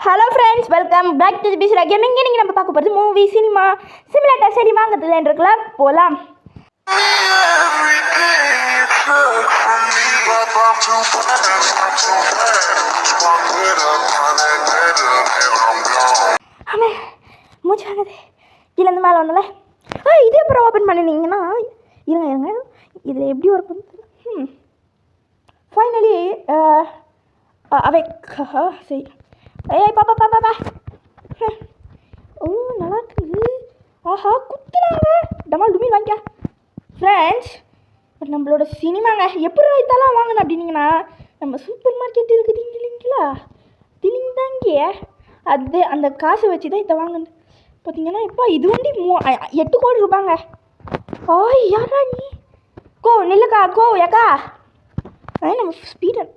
Hello friends, welcome back to the Bisra gaming. இன்னைக்கு நம்ம பார்க்க போகிறது மூவி, சினிமா, சிமுலேட்டர். சரி வாங்குறது என்றுக்குள்ள போகலாம். ஆமாம், மூச்சு வாங்குது. கீழேருந்து மேலே வந்தல. இதே அப்புறம் ஓப்பன் பண்ணினீங்கன்னா இருங்க இதில் எப்படி ஒர்க் பண்ணுறது? ஃபைனலி அவை சரி. ஏய் பாப்பா ஓ நல்லா இருக்குது. ஆஹா குத்துனாங்க. டமால் டுமி வாங்கிக்க ஃப்ரெண்ட்ஸ். நம்மளோட சினிமாங்க எப்படி இதெல்லாம் வாங்கணும் அப்படின்னீங்கன்னா, நம்ம சூப்பர் மார்க்கெட் இருக்குது இல்லைங்களா, திலிந்தாங்க அது அந்த காசை வச்சு தான் இதை வாங்கணும். பார்த்தீங்கன்னா இப்போ இது வந்து 8 கோடி ரூபாங்க. யாரா நீ? கோ நில்லுக்கா, கோ ஏக்கா. நம்ம ஸ்பீடர்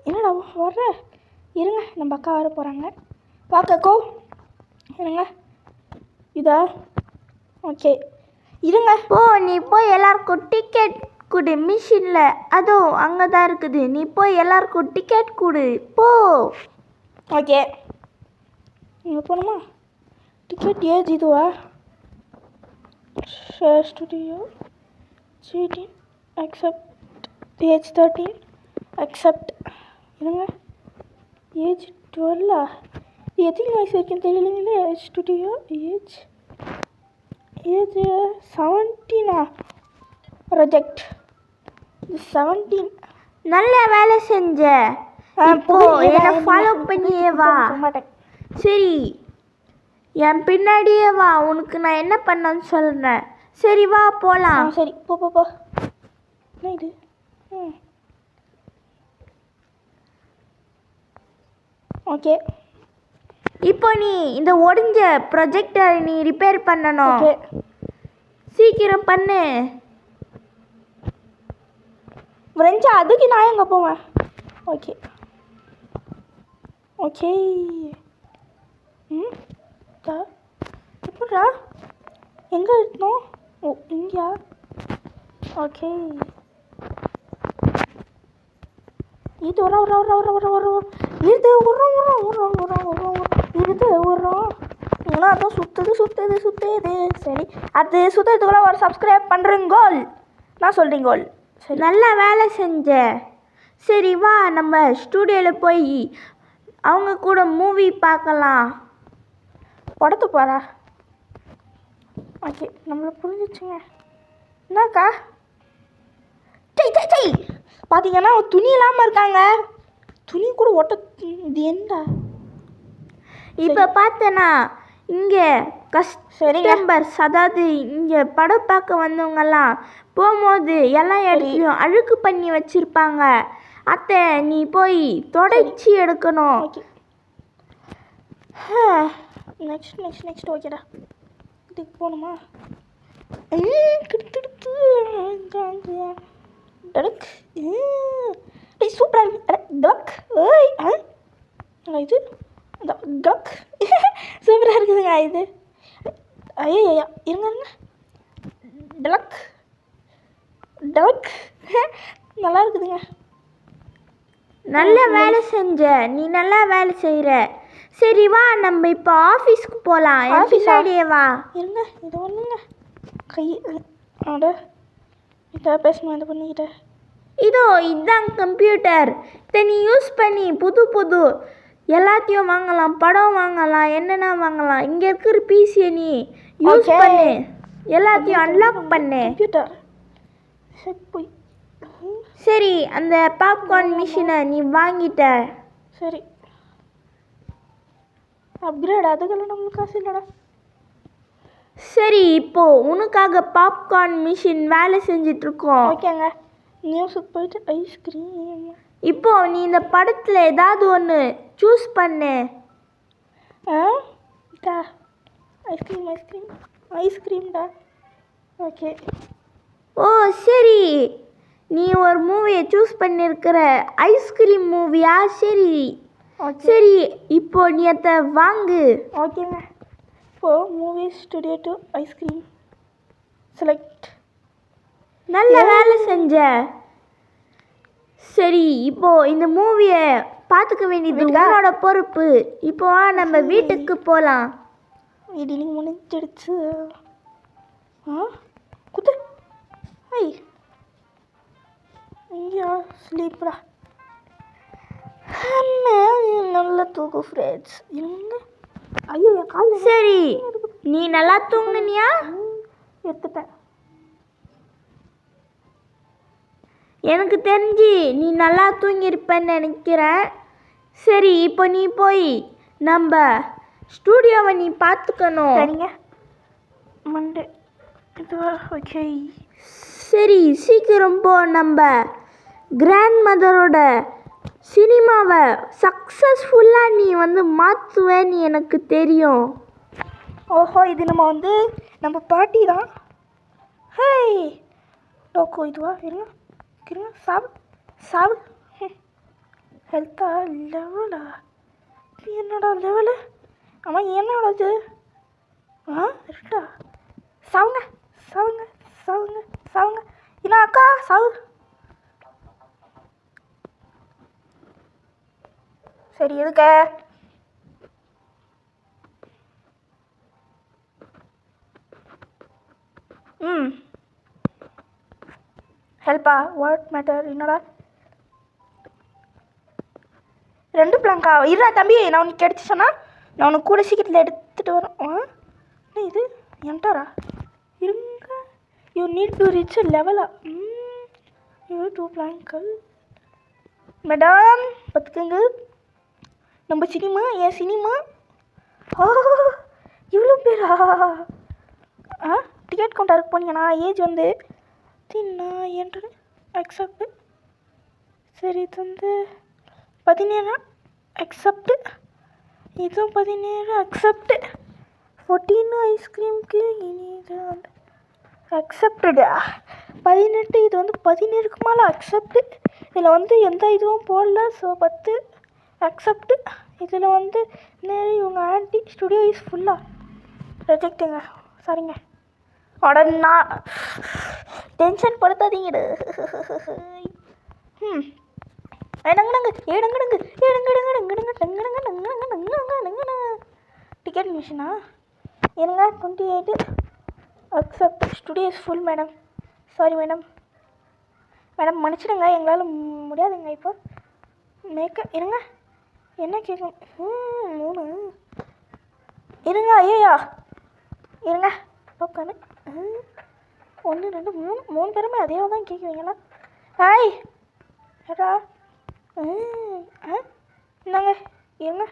என்னடா வர்ற? இருங்க, நம்ம அக்கா வர போகிறாங்க. பார்க்கக்கோ இருங்க. இதா ஓகே இருங்க. நீ போய் எல்லாருக்கும் டிக்கெட் கொடு மிஷினில். அதுவும் அங்கே தான் இருக்குது. நீ போய் எல்லாருக்கும் டிக்கெட் கொடு போ. ஓகே இங்கே போகணுமா? டிக்கெட் ஏஜ் இதுவா? Studio 18 accept, age 13 accept. இருங்க, ஏஜ் 12. எத்தனை வயசு வரைக்கும் தெரியலைங்களே. Studio age 17. ப்ரொஜெக்ட் 17. நல்ல வேலை செஞ்ச. இப்போ என்னை ஃபாலோ பண்ணியே வா. சரி, என் பின்னாடியே வா. உனக்கு நான் என்ன பண்ணேன்னு சொல்கிறேன். சரி வா போகலாம். சரி போ. என்ன இது? ஓகே, இப்போ நீ இந்த ஒடிஞ்ச ப்ரொஜெக்டர் நீ ரிப்பேர் பண்ணணும். சீக்கிரம் பண்ணு. ஃப்ரெண்ட்ஸா அதுக்கு நான் எங்கே போவேன்? ஓகே எப்படா எங்கே இருக்கணும்? இங்கேயா? ஓகே இது வரோம். ஏன்னா அதான் சுற்றுது. சரி, அது சுற்றுறதுக்குள்ள ஒரு சப்ஸ்கிரைப் பண்ணுறீங்கோல். நான் சொல்கிறீங்கோல். சரி, நல்லா வேலை செஞ்ச. சரி வா நம்ம ஸ்டூடியோவில் போய் அவங்க கூட மூவி பார்க்கலாம். படத்து போகிறா? ஓகே, நம்மளை புரிஞ்சிச்சுங்க. என்னக்கா செய் பார்த்தீங்கன்னா துணி இல்லாமல் இருக்காங்க. துணி கூட இது என்ன? இப்போ பார்த்தேன்னா இங்கே கஸ்டமர்ஸ், அதாவது இங்கே படம் பார்க்க வந்தவங்கெல்லாம் போகும்போது எல்லாம் இடத்துலையும் அழுக்கு பண்ணி வச்சுருப்பாங்க. அத்தை நீ போய் தொடச்சி எடுக்கணும். நெக்ஸ்ட் ஓகேடா. இதுக்கு போகணுமா? சூப்பராக இது சூப்பராக இருக்குதுங்க. இது ஐயா இருங்க டலக் நல்லா இருக்குதுங்க. நல்ல வேலை செஞ்ச. நீ நல்லா வேலை செய்கிற. சரி வா நம்ம இப்போ ஆஃபீஸ்க்கு போகலாம். ஆஃபீஸாடியே வா. இருங்க இது ஒன்றுங்க கை அட இதை பேசணும். இது பண்ணிக்கிட்ட இதுதான் கம்ப்யூட்டர். இதை நீ யூஸ் பண்ணி புது எல்லாத்தையும் வாங்கலாம். படம் வாங்கலாம், என்னென்ன வாங்கலாம். இங்கே இருக்கிற பிசியை நீ யூஸ் பண்ணு, எல்லாத்தையும் அன்லாக் பண்ணு. கம்ப்யூட்டர் சரி, அந்த பாப்கார்ன் மிஷினை நீ வாங்கிட்ட. சரி, அப்கிரேட் அதுக்கெல்லாம் நம்மளுக்கு காசு இல்லைடா. சரி, இப்போ உனக்காக பாப்கார்ன் மிஷின் வேலை செஞ்சிட்ருக்கோம். ஓகேங்க, நியூஸுக்கு போயிட்டு ஐஸ்கிரீம். இப்போ நீ இந்த படத்தில் ஏதாவது ஒன்று சூஸ் பண்ணு. ஐஸ்கிரீம்டா. ஓகே சரி, நீ ஒரு மூவியை சூஸ் பண்ணியிருக்கிற. ஐஸ்கிரீம் மூவியா? சரி இப்போ நீ அதை வாங்கு. ஓகேங்க, இப்போ movie studio to ice cream select. நல்ல வேலை செஞ்ச. சரி இப்போ இந்த மூவியை பார்த்துக்க வேண்டியது உன்னோட பொறுப்பு. இப்போ நம்ம வீட்டுக்கு போகலாம். இது நீ முடிஞ்சிடுச்சு. குத்து. ஐ ஐயா ஸ்லீப்ரா. நல்ல தூக்கு ஃப்ரெண்ட்ஸ். இருங்க. ஐயோ என் கால். சரி, நீ நல்லா தூங்குனியா? எடுத்துட்டேன். எனக்கு தெரிஞ்சு நீ நல்லா தூங்கியிருப்பேன்னு நினைக்கிறேன். சரி, இப்போ நீ போய் நம்ம ஸ்டூடியோவை நீ பார்த்துக்கணும். சரிங்க. மண்டே இதுவா? ஓகே. சரி, சீக்கிரம் போ. நம்ம கிராண்ட் மதரோட சினிமாவை சக்ஸஸ்ஃபுல்லாக நீ மாற்றுவேன்னு எனக்கு தெரியும். ஓஹோ, இது நம்ம பாட்டி தான். ஹே டோக்கோ இதுவா? இருங்க இருங்க. சாவு சாவு. ஹெல்த்தா லெவலா? என்னடா லெவலு? ஆமாம் என்னோட இது? இருக்கா? சாவுங்க சாவுங்க சாவுங்க சாவுங்க. என்ன அக்கா சாவு. சரி எதுக்க? ஹெல்ப்பா? What matter? என்னடா 2 பிளாங்கா? இருடா தம்பி, நான் உனக்கு கிடச்சி சொன்னால் நான் உனக்கு கூட சீக்கிரத்தில் எடுத்துகிட்டு வரேன். இது என்டாரா? இருங்க. யூ நீட் டு ரீச் லெவலா? யூ 2 பிளாங்கல். மேடம் பார்த்துக்கங்க, நம்ம சினிமா என் சினிமா. இவ்வளோ பேரா? டிக்கெட் கவுண்டருக்கு போனீங்கன்னா ஏஜ் என்று அக்செப்ட். சரி இது 17 அக்செப்ட். இதுவும் 17 அக்செப்ட். 14 ஐஸ்கிரீமுக்கு இனி இது அக்செப்டடா. 18 இது 17க்கு மேலே அக்செப்ட். இதில் எந்த இதுவும் போடல. So 10 accept. இதில் இவங்க ஆன்டி ஸ்டுடியோ இஸ் ஃபுல்லாக ரிஜெக்ட்டுங்க. சரிங்க. உடனே டென்ஷன் படுத்தாதீங்கடு. டிக்கெட் மிஷினா? இருங்க. 28 accept. Studio is full madam. Sorry madam. Madam மன்னிச்சிடுங்க, எங்களால் முடியாதுங்க. இப்போ இருங்க. என்ன கேட்கும்? 3 இருங்க. ஐயா இருங்க. உட்காந்து 1 2 3 பேருமே அதே தான் கேட்குவீங்களா? ஹாய் ஏடா. என்னங்க இருங்க.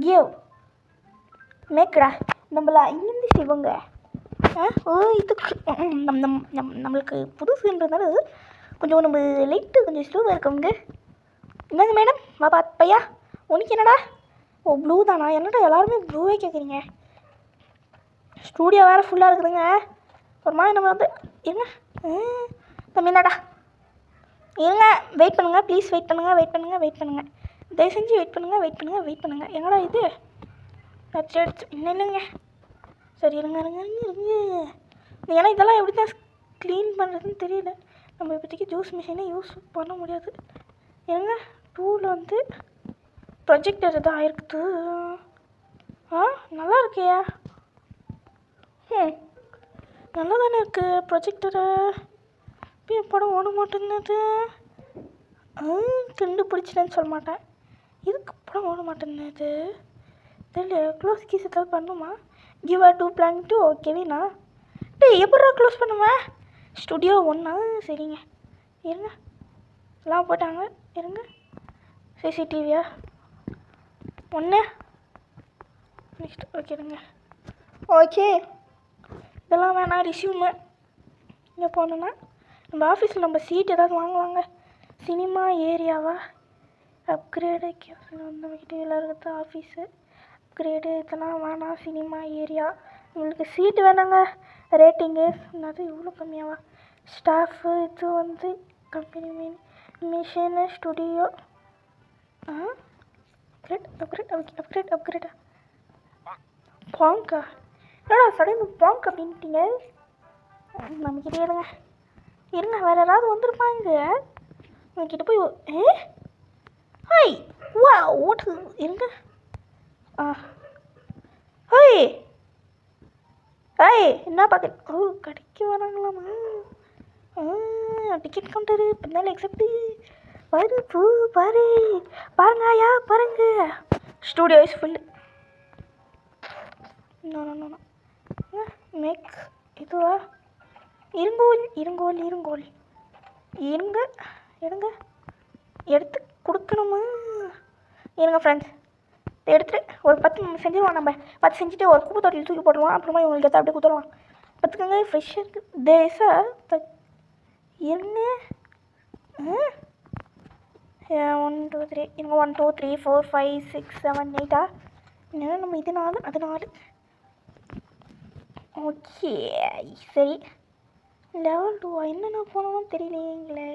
கிவ் மேக்கடா. நம்மளா இங்கிருந்து சிவங்க. இது நம்மளுக்கு புதுசுன்றதால கொஞ்சம் நம்ம லைட்டு கொஞ்சம் ஸ்லோவாக இருக்கவங்க. என்னங்க மேடம் வா பையா, உனக்கு என்னடா? ஓ ப்ளூ தானா? என்னடா எல்லாருமே ப்ளூவே கேட்குறீங்க? ஸ்டூடியோ வேறு ஃபுல்லாக இருக்குதுங்க. ஒரு மாதிரி நம்ம இருங்க. தம்பி என்னடா? இருங்க. வெயிட் பண்ணுங்கள் ப்ளீஸ். வெயிட் பண்ணுங்கள். தயவு செஞ்சு வெயிட் பண்ணுங்கள். எங்கடா இது? இன்னும் இல்லைங்க. சரி இருங்க. ஏன்னா இதெல்லாம் எப்படி தான் க்ளீன் பண்ணுறதுன்னு தெரியல. நம்ம இப்போதைக்கு ஜூஸ் மிஷினே யூஸ் பண்ண முடியாது. இருங்க. 2ல் ப்ரொஜெக்டர் தான் ஆயிருக்குது. நல்லா இருக்கியா? நல்லா தானே இருக்குது ப்ரொஜெக்டரு. படம் ஓட மாட்டேங்குது. கண்டுபிடிச்சிட்டேன்னு சொல்ல மாட்டேன். இதுக்கு படம் ஓட மாட்டேங்குது தெரியல. க்ளோஸ் கீஸ் ஏதாவது பண்ணுமா? கிவ் 2 பிளாங்க் ஓகேவேண்ணா. எப்படா க்ளோஸ் பண்ணுவேன்? ஸ்டுடியோ 1. சரிங்க இருங்க. எல்லாம் போட்டாங்க. இருங்க. சிசிடிவியா 1 நெக்ஸ்ட். ஓகேங்க. ஓகே இதெல்லாம் வேணாம். ரிஷ்யூமு இங்கே போனோன்னா நம்ம ஆஃபீஸில் நம்ம சீட் ஏதாவது வாங்குவாங்க. சினிமா ஏரியாவா? அப்கிரேடு நம்மக்கிட்ட எல்லாம் இருக்குது. ஆஃபீஸு அப்கிரேடு இதெல்லாம் வேணாம். சினிமா ஏரியா உங்களுக்கு சீட்டு வேணாங்க. ரேட்டிங்கு அது இவ்வளோ கம்மியாவா? ஸ்டாஃபு இது கம்பெனி மிஷினு ஸ்டுடியோ. அப்கிரேடா பாங்கா? என்னடா சடங்கு பாங்க் அப்படின்ட்டீங்க? நம்மக்கிட்டே இருங்க. வேறு யாராவது வந்திருப்பாங்க. உங்ககிட்ட போய் ஹாய் வா ஓட்டு எங்க ஹாய் ஹாய் என்ன பார்க்க ஓ கடைக்கு வராங்களாமா டிக்கெட் கவுண்டரு பின்னால் எக்ஸப்ட் பாரு பூ பாரு பாருங்க ஐயா பாருங்க ஸ்டூடியோ இஸ் ஃபுல் மேக் இதுவா இருங்கோல் இருங்கோல் இருங்கோல் இருங்க எடுங்க எடுத்து கொடுக்கணுமா இருங்க ஃப்ரெண்ட்ஸ் எடுத்துகிட்டு ஒரு 10 செஞ்சுருவோம். நம்ம 10 செஞ்சுட்டு ஒரு குப்பை தொட்டியில் தூக்கி போட்டுருவோம். அப்புறமா இவங்களுக்கு எதாவது அப்படியே கொடுத்துருவோம். பார்த்துக்கோங்க ஃப்ரெஷ்ஷாக இருக்குது தேசா என்ன 1 2 3 இவங்க 1 2 3 4 5 6 7 8 என்ன நம்ம இது 4 அது 4 ஓகே சரி லெவல் 2 என்னென்ன போனோம் தெரியலைங்களே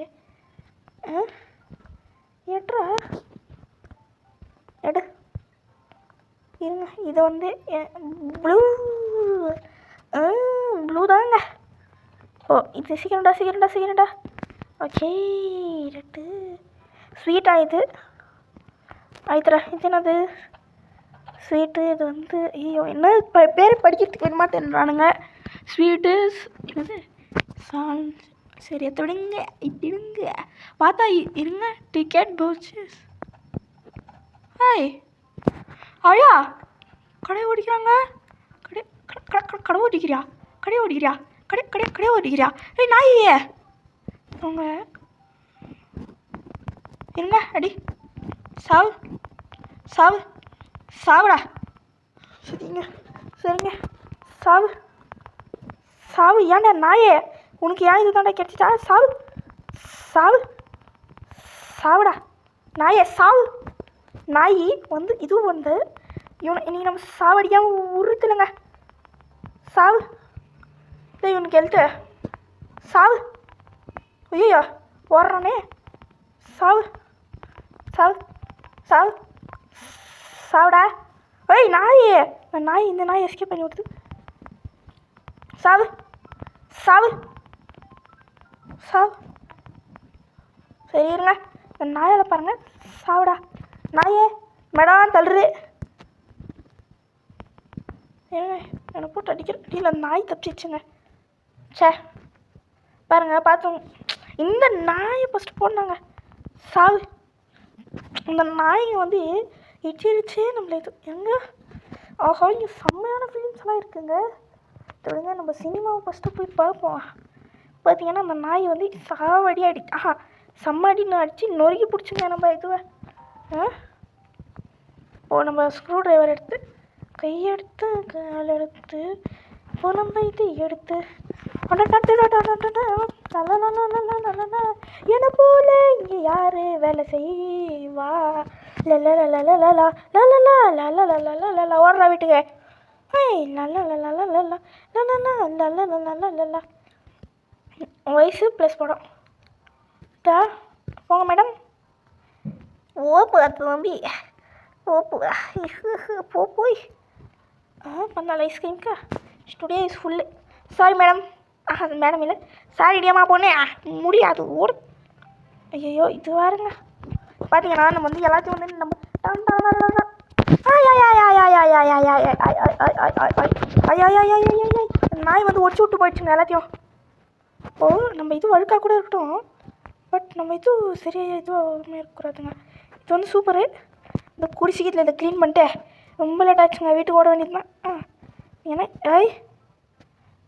எட்ரா எடு இருங்க இது வந்து ப்ளூ ப்ளூ தாங்க ஓ இது சீக்கிரம்டா ஓகே ரெட்டு ஸ்வீட் ஆயிடுது ஆயிடுறா இது என்னது ஸ்வீட்டு இது வந்து ஐயோ என்ன பேர் படிக்கிறதுக்கு என்ன மாட்டேன்றானுங்க ஸ்வீட்டு என்னது சரி எத்தவிடுங்க இட்டிடுங்க பார்த்தா இருங்க டிக்கெட் பவுச்சர்ஸ் ஹாய் ஐயா கடை ஓடிக்கிறாங்க கடை ஓடிக்கிறியா கடை ஓடிக்கிறியா ஏய் நாயே அவங்க இருங்க அடி சாவுடா சரிங்க சாவு ஏன்டா நாயே உனக்கு ஏன் இது தாண்டா கிடைச்சிட்டா சாவுடா நாயே சாவு நாய் வந்து இதுவும் வந்து இவனை இன்னைக்கு நம்ம சாவடிக்காமல் உறுத்துலங்க சாவு இல்லை இவனுக்கு எழுத்து சாவு ஐயோ ஓடுறானே சாவுடா ஏய் நாய் இந்த நாய் எஸ்கேப் பண்ணி விடுது சாவு சரி இருங்க இந்த நாயால் பாருங்க சாவுடா நாயே மேடம் தள்ளுரு ஏங்க என்னை போட்டு அடிக்கிற நாய் தப்பிச்சிச்சுங்க சே பாருங்க பார்த்தோம் இந்த நாயை ஃபஸ்ட்டு போடனாங்க சாவு இந்த நாய்ங்க வந்து இடிச்சிருச்சே நம்மள இது எங்க ஆஹா இங்கே செம்மையான ஃபிலிம்ஸ்லாம் இருக்குங்க தொடங்க நம்ம சினிமாவை ஃபஸ்ட்டு போய் பார்ப்போம் பார்த்தீங்கன்னா அந்த நாய் வந்து சாவடி செம்மடின்னு அடித்து நொறுக்கி பிடிச்சிங்க நம்ம இதுவை நம்ம ஸ்க்ரூ ட்ரைவர் எடுத்து கையெடுத்து கால் எடுத்து நம்ம இது எடுத்து என்ன போல இங்கே யாரு வேலை செய்வா ஓடுறா வீட்டுக்கு வயசு ப்ளஸ் படம் போங்க மேடம் ஓப்பு அது தம்பி ஓப்பு போய் பண்ணால் ஐஸ்கிரீம்க்கா studio is full sorry madam அது மேடம் இல்லை சாரி டியாமா பொண்ணே முடியாது ஓடு ஐயோ இது வாருங்க பார்த்தீங்கன்னா நம்ம வந்து எல்லாத்தையும் வந்து நம்ம நாய் வந்து ஒடிச்சு விட்டு போயிடுச்சுங்க எல்லாத்தையும் ஓ நம்ம இது வழுக்காக கூட இருக்கட்டும் பட் நம்ம இது சரியாக இதுவாக இருக்கக்கூடாதுங்க இது வந்து சூப்பரு இந்த குடிசிக்கத்தில் இதை க்ளீன் பண்ணிட்டு ரொம்ப லேட் ஆச்சுங்க வீட்டுக்கு ஓட வேண்டியது தான்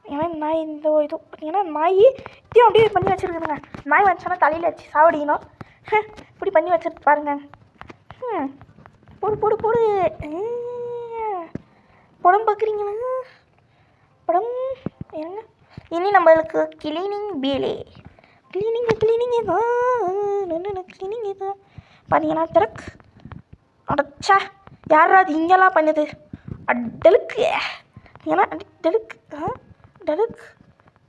ஏன்னா நாய் இந்த இது பார்த்தீங்கன்னா நாய் இதையும் அப்படியே பண்ணி வச்சுருக்குதுங்க நாய் வந்துச்சுன்னா தலையில் வச்சு சாவடிக்கணும் இப்படி பண்ணி வச்சுட்டு பாருங்க போடு படம் பார்க்குறீங்களா படம் ஏங்க இனி நம்மளுக்கு கிளீனிங் வேலை கிளீனிங் தான் பார்த்தீங்கன்னா திறக் அடச்சா யாரா அது இங்கெல்லாம் பண்ணுது அடலுக்கு ஏன்னா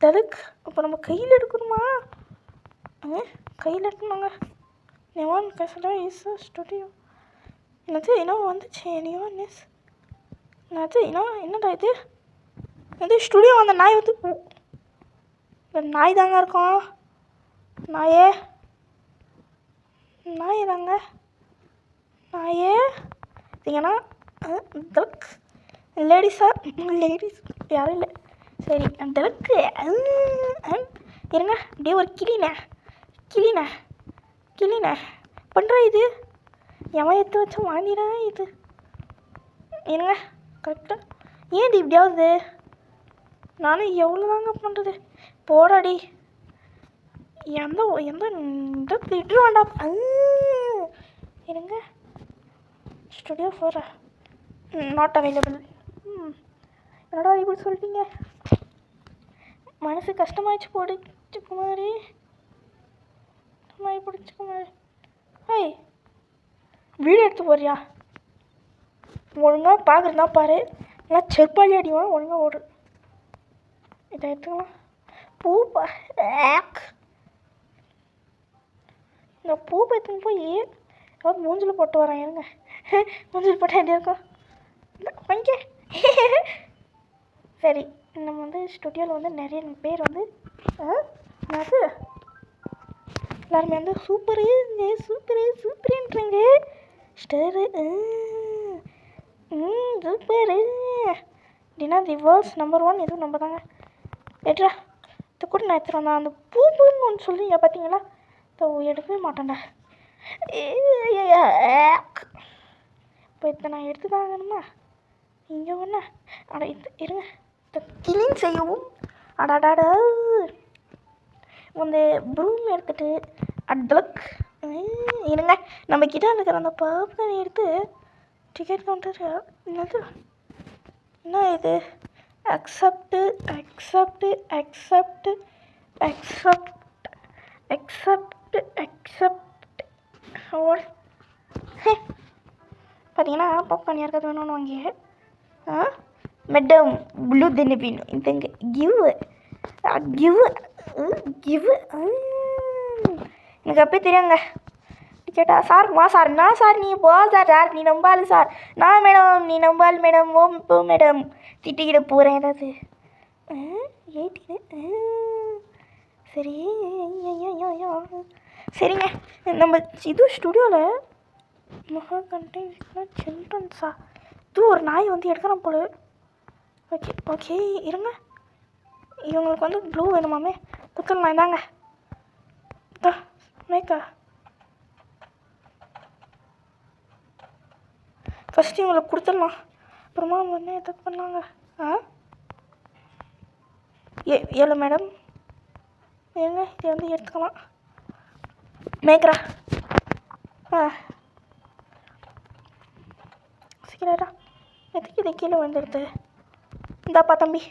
டலுக் அப்போ நம்ம கையில் எடுக்கணுமா கையில் எடுக்கணுங்க நிவான் கசடா இஸ் ஸ்டுடியோ இன்னும் வந்துச்சு நிவான் இஸ் என்னடா இது ஸ்டுடியோ அந்த நாய் வந்து இந்த நாய் தாங்க இருக்கும் நாய் தாங்க நாயே பார்த்தீங்கன்னா லேடிஸ் யாரும் இல்லை. சரி டெலுக்கு இருங்க. அப்படியே ஒரு கிளிண்ணே பண்ணுற இது எவன் எடுத்து வச்ச வாங்கிடா இது. இருங்க கரெக்டாக ஏன் இப்படியாவது நானும் எவ்வளோ தாங்க பண்ணுறது. போடாடி எந்த இந்த திட்டு வேண்டாம். இருங்க ஸ்டுடியோ 4 நாட் அவைலபிள். என்னடா இப்படி சொல்லிட்டீங்க, மனசு கஷ்டமாயிடுச்சு. போடுச்சுக்குமாரி பிடிச்சிக்குமாரி. ஹாய் வீடியோ எடுத்து போறியா? ஒழுங்காக பார்க்குறதுனா பாரு, நல்லா செருப்பாளி அடிவான். ஒழுங்காக ஓடு. இதை எடுத்துக்கலாம். பூப்பா இந்த பூப்பை எடுத்துன்னு போய் ஏதாவது மூஞ்சில் போட்டு வரேன். இருங்க மூஞ்சில் போட்டால் எப்படி இருக்கும் கொஞ்ச. சரி நம்ம வந்து ஸ்டுடியோவில் வந்து நிறைய பேர் வந்து அது எல்லாருமே வந்து சூப்பருன்றீங்க. ஸ்டரு சூப்பரு அப்படின்னா தி வேர்ல்ட்ஸ் நம்பர் 1 எதுவும் நம்ம தாங்க. எட்ரா இதை கூட நான் எடுத்துகிட்டு வந்தேன். அந்த பூன்னு ஒன்று சொல்லுவீங்க பார்த்தீங்களா, எடுக்கவே மாட்டேன்டா. இப்போ இதை நான் எடுத்து தாங்கணுமா? இங்கே ஒன்று அட இது இருங்க. இதை கிளீன் செய்யவும் அடாடாடா வந்து ப்ரூம் எடுத்துகிட்டு அட்லக் இருங்க. நம்ம கிட்ட இருக்கிற அந்த பாப்கார்ன் எடுத்து டிக்கெட் கவுண்டர் என்ன இது அக்செப்ட் பார்த்தீங்கன்னா பாப்கார்ன் யாருக்காவது வேணும்னு வாங்கி மேடம் ப்ளூ தென்னை வேணும் இந்தங்க கிவ் எனக்கு அப்பயே தெரியாங்க. கேட்டா சார் வா சார், நான் சார் நீ போ சார் நீ நம்பாலு சார், நான் மேடம் நீ நம்பாலு மேடம், ஓ போ மேடம் திட்டிக்கிட போகிறேன் ஏதாவது 18. சரி சரிங்க. நம்ம இது ஸ்டுடியோவில் மகா கண்டென்ட் சில்ட்ரன்ஸா இது ஒரு நாய் வந்து எடுக்கிறான் போல. ஓகே இருங்க. இவங்களுக்கு வந்து ப்ளூ வேணுமாமே, குத்தலாம் இதாங்க மேக்கா. ஃபஸ்ட்டு இவங்களுக்கு கொடுத்துடலாம், அப்புறமா வந்து எது பண்ணாங்க. ஏழு மேடம் ஏங்க இதை வந்து எடுத்துக்கலாம் மேய்க்கிறா. சீக்கிரா எதுக்கு இதை கீழே வந்துடுது. இந்தாப்பா தம்பி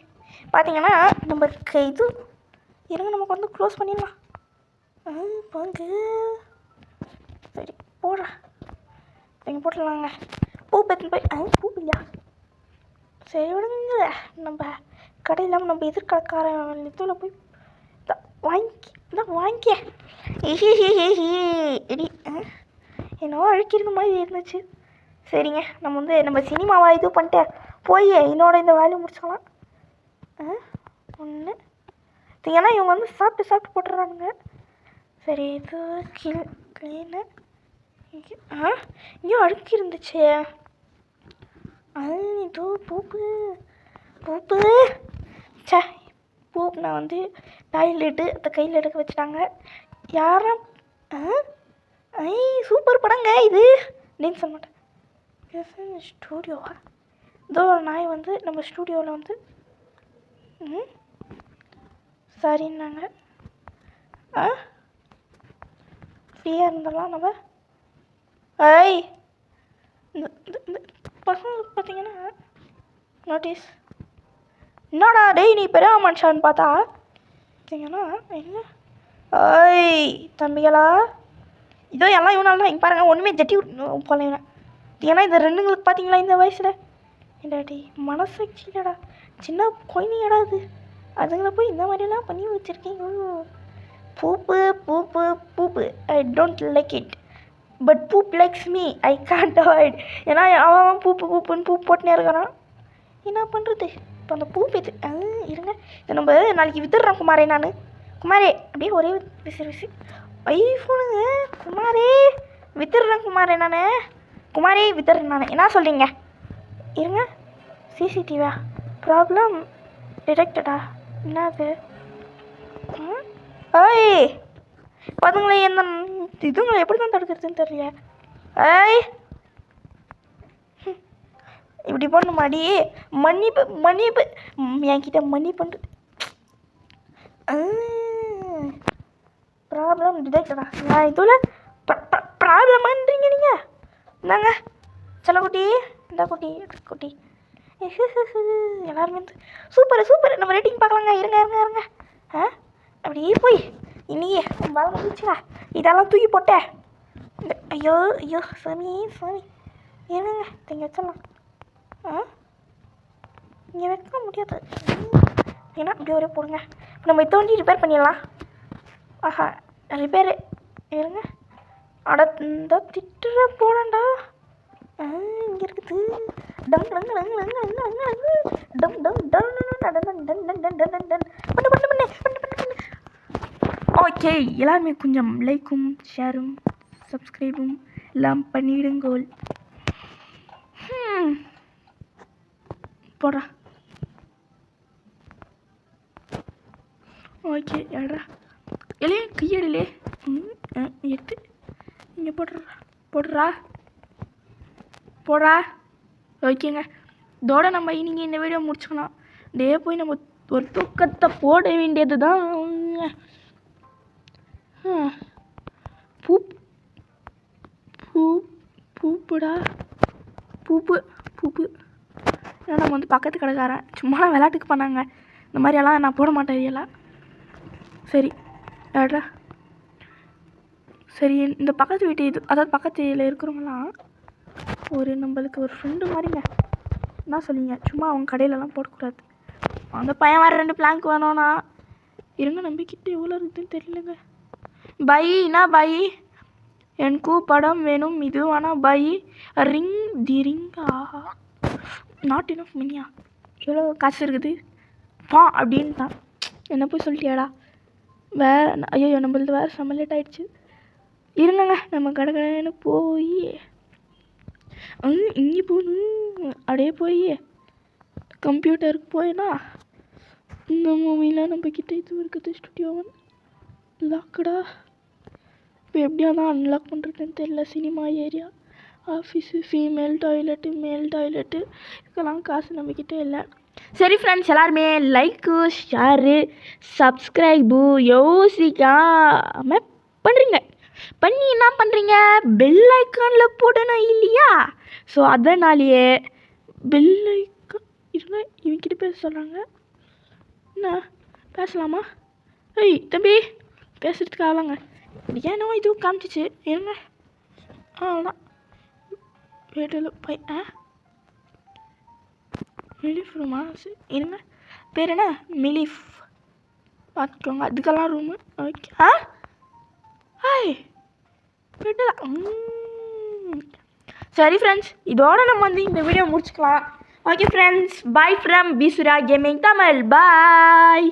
பார்த்தீங்கன்னா நம்ம இது இருங்க நமக்கு வந்து க்ளோஸ் பண்ணிடலாம். பாங்க சரி போடுறா நீங்கள் போட்டுடலாங்க. பூ எடுத்துன்னு போய் பூ இல்லையா சரி விடுங்க. நம்ம கடையில் நம்ம எதிர்கடைக்காரன் இதில் போய் வாங்கிக்க இடி என்னவோ அழுக்கிருந்த மாதிரி இருந்துச்சு. சரிங்க நம்ம வந்து நம்ம சினிமாவாக இது பண்ணிட்டு போய் என்னோட இந்த வேலையை முடிச்சுக்கலாம். ஒன்று ஏன்னா இவங்க வந்து சாப்பிட்டு போட்டுறானுங்க. சரி இது க்ளீனு இங்கேயும் அழுக்கி இருந்துச்சு. இது பூப்பு சே பூப்பு நான் வந்து டாய்லெட்டு அதை கையில் எடுக்க வச்சுட்டாங்க. யாரும் சூப்பர் படங்க இது அப்படின்னு சொல்ல மாட்டேன். ஸ்டூடியோவா இதோ ஒரு நாய் வந்து நம்ம ஸ்டூடியோவில் வந்து சரின்னாங்க. ஃப்ரீயாக இருந்தலாம் நம்ம. இந்த பசங்க பார்த்தீங்கன்னா நோட்டீஸ் என்னடா டேய் நீ பெரிய மனுஷான்னு பார்த்தா பார்த்தீங்கன்னா என்ன தம்பிகளா இதோ எல்லாம் இவனால தான் இங்கே பாருங்கள் ஒன்றுமே ஜட்டி போல இவன். ஏன்னா இந்த ரெண்டுங்களுக்கு பார்த்தீங்களா இந்த வயசில் இல்லாட்டி மனசாட்சி இல்லைடா, சின்ன குழந்தைங்கடா அது, அதுங்களை போய் இந்த மாதிரியெல்லாம் பண்ணி வச்சுருக்கீங்க. Poop I don't like it but poop likes me I can't avoid. ஏன்னா அவன் பூப்புன்னு பூ போட்டுனே இருக்கிறான், என்ன பண்ணுறது. இப்போ அந்த பூ பேத்து இருங்க இதை நம்ம நாளைக்கு வித்துடுறேன் குமாரே. குமாரே அப்படியே ஒரே விசி ஐஃபோனுங்க குமாரே வித்துடுறேன் குமாரே. குமாரி வித்துறேன் நான். என்ன சொல்கிறீங்க? இருங்க. சிசிடிவியா? ப்ராப்ளம் டிடெக்டடா? என்னது? ஏய் அதுங்களே என்ன இதுங்களை எப்படி தான் தடுக்கிறதுன்னு தெரியல. ஏய் இப்படி பண்ணுமாடி? மன்னிப்பு மன்னிப்பு என்கிட்ட மன்னிப்புன்றது. ப்ராப்ளம் டிடெக்டடா? நான் இதில் ப்ராப்ளம்ன்றீங்க நீங்கள்? இந்தாங்க செல்லக்குட்டி, இந்த குட்டி குட்டி எல்லாருமே சூப்பர் சூப்பர். நம்ம ரேட்டிங் பார்க்கலாங்க. இருங்க இருங்க இருங்க. அப்படியே போய் இன்னையே வளம் வந்துச்சுடா. இதெல்லாம் தூக்கி போட்டேன். ஐயோ ஐயோ சாமி சாமி. என்னங்க இங்கே வச்சிடலாம். இங்கே வைக்க முடியாது. ஏன்னா அப்படியே ஒரே போடுங்க. இப்போ நம்ம இதை வண்டி ரிப்பேர் பண்ணிடலாம். ஆஹா ரிப்பேரு. இருங்க. அட இந்த திட்டுற போடண்டா. இங்கே இருக்குது. டம் டம் டம் டம் டம் டம் டம் டம் டம். ஓகே எல்லாருமே கொஞ்சம் லைக்கும் ஷேரும் சப்ஸ்கிரைபும் எல்லாம் பண்ணிடுங்கோல். போடுறா. ஓகே ஏடா இல்லையே கையடிலே எடுத்து இங்கே போடுறா போடுறா போடுறா. ஓகேங்க இதோட நம்ம நீங்கள் இந்த வீடியோ முடிச்சுக்கலாம். டே போய் நம்ம ஒரு தூக்கத்தை போட வேண்டியது தான். பூப்புடா பூப்பு பூப்பு. ஏன்னா நம்ம வந்து பக்கத்து கடைக்காரன் சும்மா விளையாட்டுக்கு பண்ணாங்க. இந்த மாதிரியெல்லாம் நான் போட மாட்டேன் எல்லாம். சரி ஏடா சரி. இந்த பக்கத்து வீட்டு இது அதாவது பக்கத்தில் இருக்கிறவங்களாம் ஒரு நம்மளுக்கு ஒரு ஃப்ரெண்டு மாதிரிங்க. என்ன சொல்லிங்க? சும்மா அவங்க கடையிலலாம் போடக்கூடாது. அந்த பையன் வர 2 பிளாங்க் வேணும்னா இருங்க. நம்பிக்கிட்ட எவ்வளோ இருக்குதுன்னு தெரியலங்க. பை என்ன பை? எனக்கு படம் வேணும். இது வேணா பை ரிங் தி ரிங். ஆஹா நாட் இனஃப் மணியா? எவ்வளோ காசு இருக்குது பா அப்படின்ட்டான். என்ன போய் சொல்லிட்டியாடா? வேறு ஐயோ நம்மளது வேறு செம்ம லேட் ஆகிடுச்சு. இருங்கங்க நம்ம கடைன்னு போய் இங்கே போகணும். அப்படியே போய் கம்ப்யூட்டருக்கு போயினா இந்த மூவிலாம் நம்மக்கிட்ட இது இருக்குது. ஸ்டுடியோ 1 லாக்கடா. இப்போ எப்படியா தான் அன்லாக் பண்ணுறதுன்னு தெரியல. Cinema area, office, female toilet, மேல் டாய்லெட்டு இதுக்கெல்லாம் காசு நம்மக்கிட்ட இல்லை. சரி ஃப்ரெண்ட்ஸ் எல்லாருமே லைக்கு ஷேரு சப்ஸ்கிரைபு யோசிக்காமல் பண்ணுறீங்க. பண்ணி என்ன பண்ணுறீங்க? பெல் ஐக்கானில் போடணும் இல்லையா? ஸோ அதனாலேயே பெல் ஐக்கான் இருங்க. இவங்கிட்ட பேச சொல்கிறாங்க. என்ன பேசலாமா? ஏய் தம்பி பேசுகிறதுக்கு ஆகலாங்க. ஏன்னோ இதுவும் காமிச்சிச்சு. இருங்க. அவ்வளோதான் வீட்டில் போய் மிலிஃப் ரூமா? இருங்க பேர் என்ன? மிலிஃப் பார்த்துக்கோங்க. அதுக்கெல்லாம் ரூமு. Okay hi வீட்டுதான். சரி ஃப்ரெண்ட்ஸ் இதோட நம்ம வந்து இந்த வீடியோ முடிச்சுக்கலாம். Okay friends bye from Bisura gaming Tamil. Bye.